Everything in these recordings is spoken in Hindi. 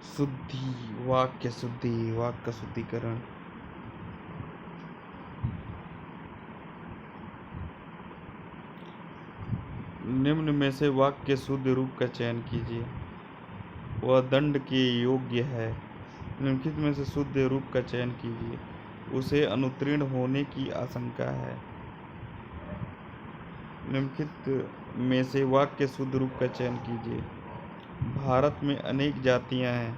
शुद्धि, वाक्य शुद्धि, वाक्य शुद्धिकरण। निम्न में से वाक्य शुद्ध रूप का चयन कीजिए। वह दंड के योग्य है। निम्नलिखित में से शुद्ध रूप का चयन कीजिए। उसे अनुत्तीर्ण होने की आशंका है। निम्नलिखित में से वाक्य शुद्ध रूप का चयन कीजिए। भारत में अनेक जातियां हैं।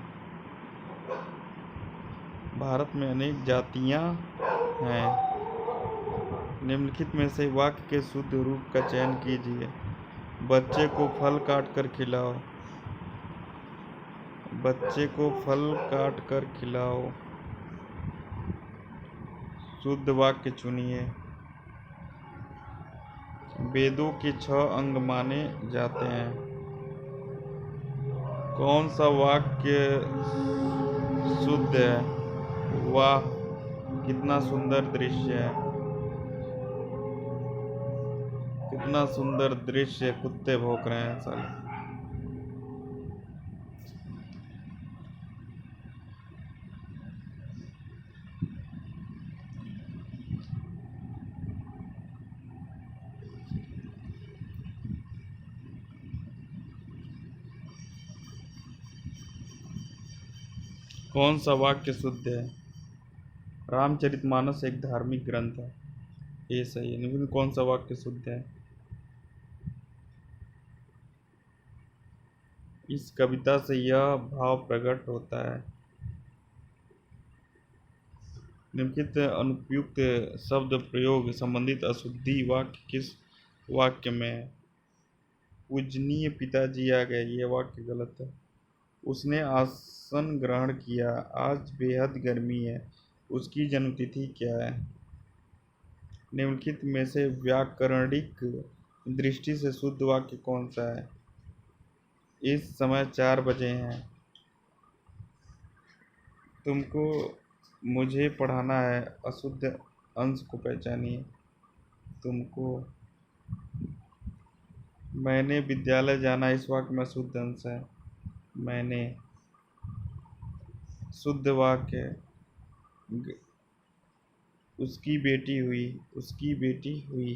भारत में अनेक जातियां हैं। निम्नलिखित में से वाक्य के शुद्ध रूप का चयन कीजिए। बच्चे को फल काट कर खिलाओ। बच्चे को फल काट कर खिलाओ। शुद्ध वाक्य चुनिए। वेदों के 6 अंग माने जाते हैं। कौन सा वाक्य शुद्ध है? वाह कितना सुंदर दृश्य है। कितना सुंदर दृश्य। कुत्ते भौंक रहे हैं साले। कौन सा वाक्य शुद्ध है? रामचरितमानस एक धार्मिक ग्रंथ है। ये सही है। निम्न में कौन सा वाक्य शुद्ध है? इस कविता से यह भाव प्रकट होता है। निम्नलिखित अनुपयुक्त शब्द प्रयोग संबंधित अशुद्धि वाक्य किस वाक्य में है? पूजनीय पिताजी आ गए, ये वाक्य गलत है। उसने आसन ग्रहण किया। आज बेहद गर्मी है। उसकी जन्मतिथि क्या है? निम्नलिखित में से व्याकरणिक दृष्टि से शुद्ध वाक्य कौन सा है? इस समय 4 बजे हैं। तुमको मुझे पढ़ाना है। अशुद्ध अंश को पहचानिए। तुमको मैंने विद्यालय जाना, इस वाक्य में शुद्ध अंश है। मैंने शुद्ध वाक्य। उसकी बेटी हुई। उसकी बेटी हुई।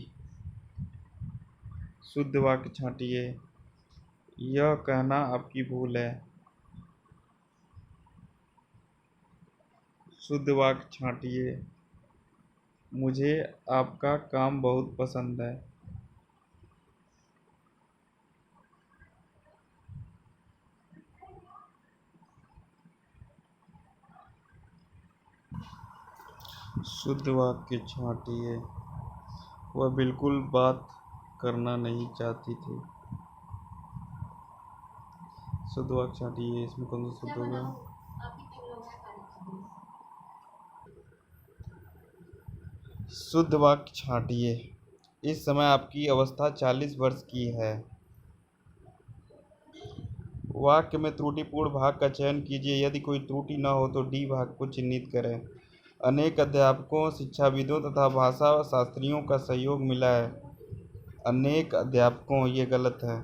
शुद्ध वाक्य छांटिए। यह कहना आपकी भूल है। शुद्ध वाक्य छांटिए। मुझे आपका काम बहुत पसंद है। शुद्ध वाक्य छांटिए। वह बिल्कुल बात करना नहीं चाहती थी। शुद्ध वाक्य छांटिए। इसमें कौन सा शुद्ध होगा? शुद्ध वाक्य छांटिए। इस समय आपकी अवस्था 40 वर्ष की है। वाक्य में त्रुटिपूर्ण भाग का चयन कीजिए। यदि कोई त्रुटि न हो तो डी भाग को चिन्हित करें। अनेक अध्यापकों, शिक्षाविदों तथा भाषा शास्त्रियों का सहयोग मिला है। अनेक अध्यापकों, ये गलत है।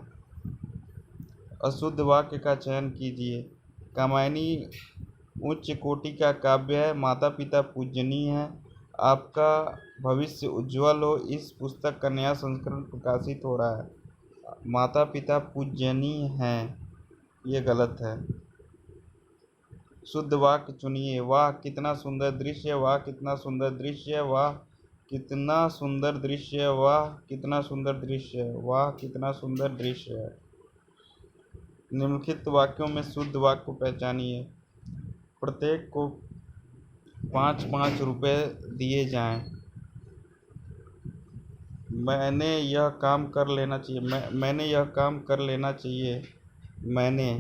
अशुद्ध वाक्य का चयन कीजिए। कामायनी उच्च कोटि का काव्य है। माता पिता पूजनीय है। आपका भविष्य उज्जवल हो। इस पुस्तक का नया संस्करण प्रकाशित हो रहा है। माता पिता पूजनीय हैं, ये गलत है। शुद्ध वाक्य चुनिए। वाह कितना सुंदर दृश्य। वाह कितना सुंदर दृश्य। वाह कितना सुंदर दृश्य। वाह कितना सुंदर दृश्य। वाह कितना सुंदर दृश्य है। निम्नलिखित वाक्यों में शुद्ध वाक्य को पहचानिए। प्रत्येक को 5-5 रुपए दिए जाएं। मैंने यह काम कर लेना चाहिए। मैंने यह काम कर लेना चाहिए। मैंने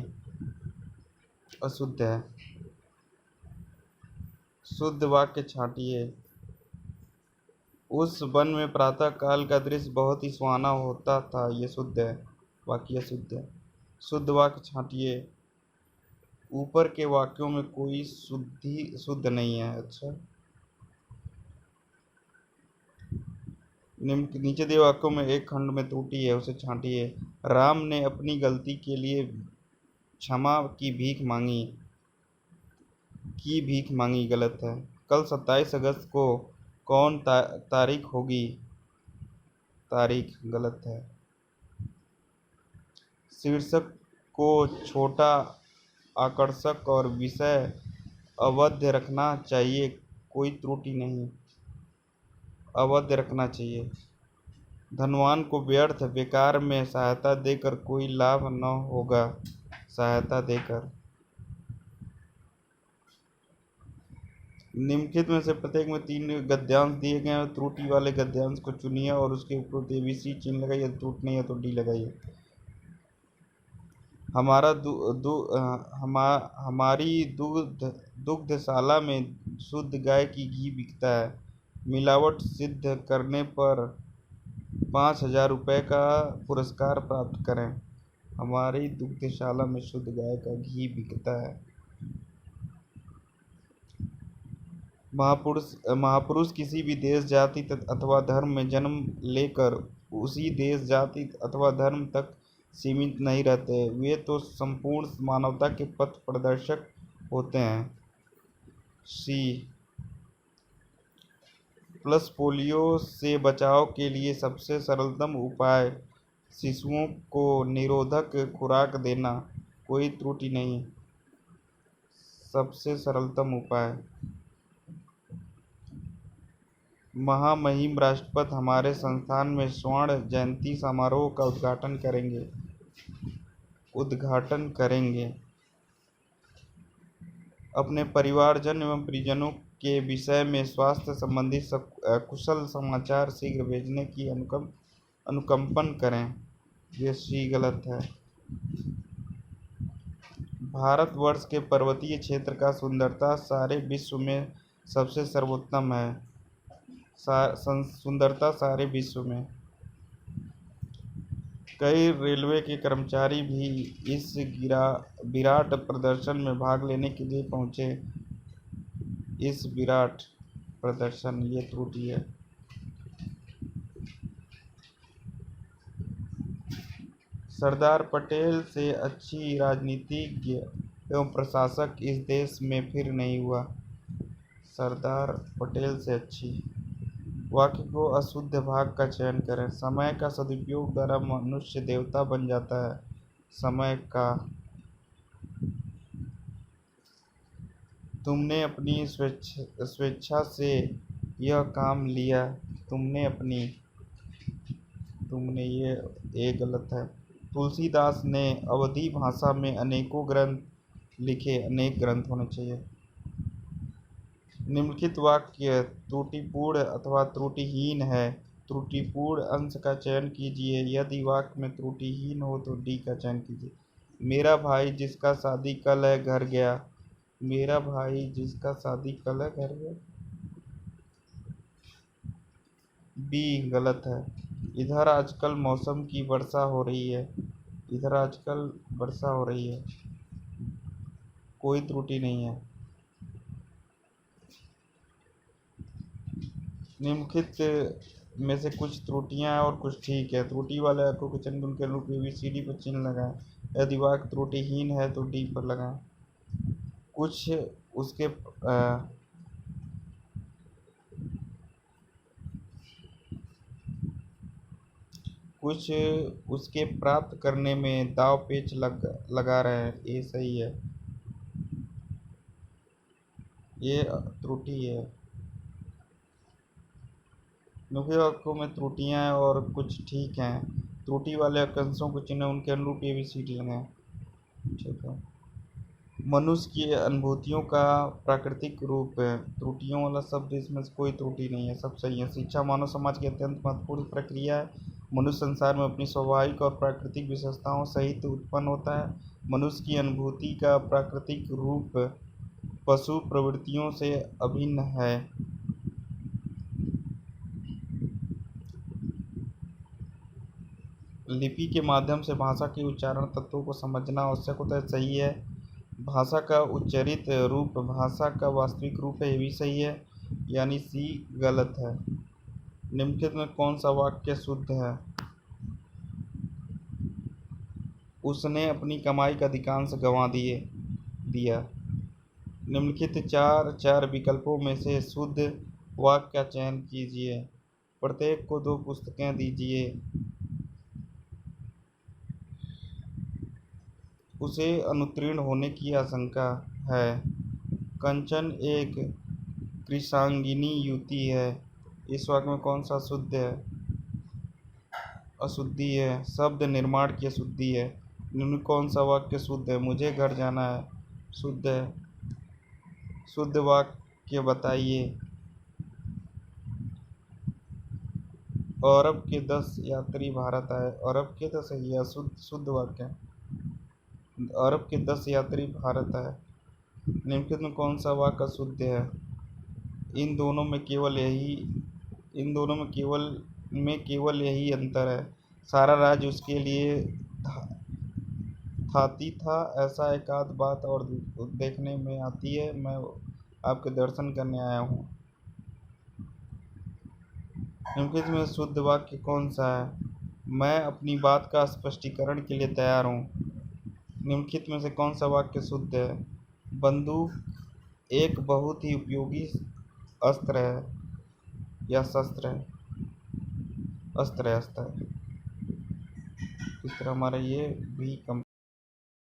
अशुद्ध है। शुद्ध वाक्य छांटिए। उस वन में प्रातः काल का दृश्य बहुत ही सुहाना होता था, ये शुद्ध है। वाक्य शुद्ध है। शुद्ध वाक्य छांटिए। ऊपर के वाक्यों में कोई शुद्ध नहीं है। अच्छा, नीचे दिए वाक्यों में एक खंड में त्रुटि है, उसे छांटिए। राम ने अपनी गलती के लिए क्षमा की भीख मांगी। की भीख मांगी गलत है। कल 27 अगस्त को कौन तारीख होगी? तारीख गलत है। शीर्षक को छोटा, आकर्षक और विषय अवध रखना चाहिए, कोई त्रुटि नहीं। अवध रखना चाहिए। धनवान को व्यर्थ बेकार में सहायता देकर कोई लाभ न होगा। सहायता देकर। निम्नलिखित में से प्रत्येक में 3 गद्यांश दिए गए हैं। त्रुटि वाले गद्यांश को चुनिए और उसके ऊपर ABC चिन्ह लगाइए। त्रुटि नहीं है तो D लगाइए। हमारी दुग्धशाला में शुद्ध गाय की घी बिकता है। मिलावट सिद्ध करने पर 5,000 रुपये का पुरस्कार प्राप्त करें। हमारी दुग्धशाला में शुद्ध गाय का घी बिकता है। महापुरुष किसी भी देश, जाति अथवा धर्म में जन्म लेकर उसी देश, जाति अथवा धर्म तक सीमित नहीं रहते। वे तो संपूर्ण मानवता के पथ प्रदर्शक होते हैं। C प्लस पोलियो से बचाव के लिए सबसे सरलतम उपाय शिशुओं को निरोधक खुराक देना, कोई त्रुटि नहीं। सबसे सरलतम उपाय। महामहिम राष्ट्रपति हमारे संस्थान में स्वर्ण जयंती समारोह का उद्घाटन करेंगे। अपने परिवारजन एवं परिजनों के विषय में स्वास्थ्य संबंधी कुशल समाचार शीघ्र भेजने की अनुकंपन करें। ये C गलत है। भारतवर्ष के पर्वतीय क्षेत्र का सुंदरता सारे विश्व में सबसे सर्वोत्तम है। सुंदरता सारे विश्व में। कई रेलवे के कर्मचारी भी इस विराट प्रदर्शन में भाग लेने के लिए पहुंचे। इस विराट प्रदर्शन, ये त्रुटि है। सरदार पटेल से अच्छी राजनीतिज्ञ एवं प्रशासक इस देश में फिर नहीं हुआ। सरदार पटेल से अच्छी। वाक्य को अशुद्ध भाग का चयन करें। समय का सदुपयोग द्वारा मनुष्य देवता बन जाता है। समय का। तुमने अपनी स्वेच्छा से यह काम लिया। तुमने ये गलत है। तुलसीदास ने अवधी भाषा में अनेकों ग्रंथ लिखे। अनेक ग्रंथ होने चाहिए। निम्नलिखित वाक्य त्रुटिपूर्ण अथवा त्रुटिहीन है। त्रुटिपूर्ण अंश का चयन कीजिए। यदि वाक्य में त्रुटिहीन हो तो D का चयन कीजिए। मेरा भाई जिसका शादी कल है घर गया। मेरा भाई जिसका शादी कल है घर गया। B गलत है। इधर आजकल मौसम की वर्षा हो रही है। इधर आजकल वर्षा हो रही है, कोई त्रुटि नहीं है। निम्नलिखित में से कुछ त्रुटियां हैं और कुछ ठीक है। त्रुटि वाले वाक्यों के चयन उनके अनुरूप ABCD पर चिन्ह लगाएं। यदि वाक्य त्रुटिहीन है तो D पर लगाएं। कुछ उसके प्राप्त करने में दाव पेच लगा रहे हैं। ये सही है। ये त्रुटि है। मुख्य वाक्यों में त्रुटियां हैं और कुछ ठीक हैं। त्रुटि वाले अंशों को चिन्ह उनके अनुरूप ABCD लगाएं। ठीक है। मनुष्य की अनुभूतियों का प्राकृतिक रूप है। त्रुटियों वाला शब्द, इसमें कोई त्रुटि नहीं है, सब सही है। शिक्षा मानव समाज की अत्यंत महत्वपूर्ण प्रक्रिया है। मनुष्य संसार में अपनी स्वाभाविक और प्राकृतिक विशेषताओं सहित उत्पन्न होता है। मनुष्य की अनुभूति का प्राकृतिक रूप पशु प्रवृत्तियों से अभिन्न है। लिपि के माध्यम से भाषा के उच्चारण तत्वों को समझना आवश्यक होता है। सही है। भाषा का उच्चरित रूप भाषा का वास्तविक रूप है। ये भी सही है, यानी C गलत है। निम्नलिखित में कौन सा वाक्य शुद्ध है? उसने अपनी कमाई का अधिकांश गंवा दिया। निम्नलिखित चार विकल्पों में से शुद्ध वाक्य का चयन कीजिए। प्रत्येक को 2 पुस्तकें दीजिए। उसे अनुत्तीर्ण होने की आशंका है। कंचन एक कृशांगिनी युवती है। इस वाक्य में कौन सा शुद्ध है? अशुद्धि है। शब्द निर्माण की अशुद्धि है। निम्न कौन सा वाक्य शुद्ध है? मुझे घर जाना है। शुद्ध है। शुद्ध वाक्य बताइए। अरब के 10 यात्री भारत आए। अरब के 10 है, यह शुद्ध वाक्य है। अरब के 10 यात्री भारत आए। निम्नलिखित में कौन सा वाक्य शुद्ध है? इन दोनों में केवल यही अंतर है। सारा राज्य उसके लिए थाती था। ऐसा एकाध बात और देखने में आती है। मैं आपके दर्शन करने आया हूँ। निम्नलिखित में शुद्ध वाक्य कौन सा है? मैं अपनी बात का स्पष्टीकरण के लिए तैयार हूँ। निम्नलिखित में से कौन सा वाक्य शुद्ध है? बंदूक एक बहुत ही उपयोगी अस्त्र है या शस्त्र है? अस्त्र है। इस तरह हमारा ये भी